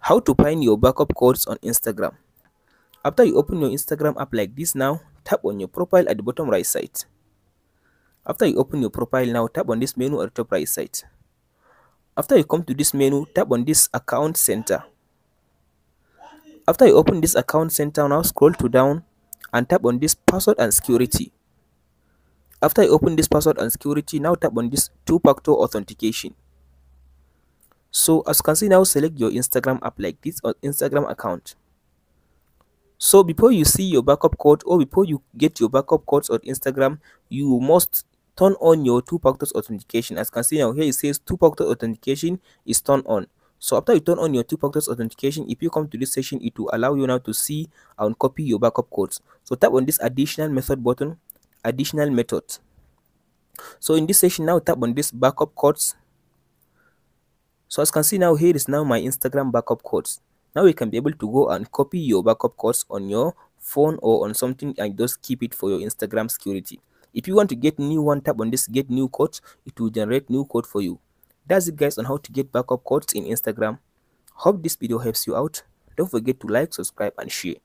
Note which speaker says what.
Speaker 1: How to find your backup codes on Instagram. After you open your Instagram app like this now, tap on your profile at the bottom right side. After you open your profile now, tap on this menu at the top right side. After you come to this menu, tap on this account center. After you open this account center, now scroll to down and tap on this password and security. After you open this password and security, now tap on this two-factor authentication. So as you can see now, select your Instagram app like this or Instagram account. So before you see your backup code or before you get your backup codes on Instagram, you must turn on your two-factor authentication. As you can see now, here it says two-factor authentication is turned on. So after you turn on your two-factor authentication, if you come to this section, it will allow you now to see and copy your backup codes. So tap on this additional method button, additional method. So in this section now, tap on this backup codes. So as you can see now, here is now my Instagram backup codes. Now you can be able to go and copy your backup codes on your phone or on something and just keep it for your Instagram security. If you want to get new one, tap on this get new codes. It will generate new code for you. That's it guys on how to get backup codes in Instagram. Hope this video helps you out. Don't forget to like, subscribe and share.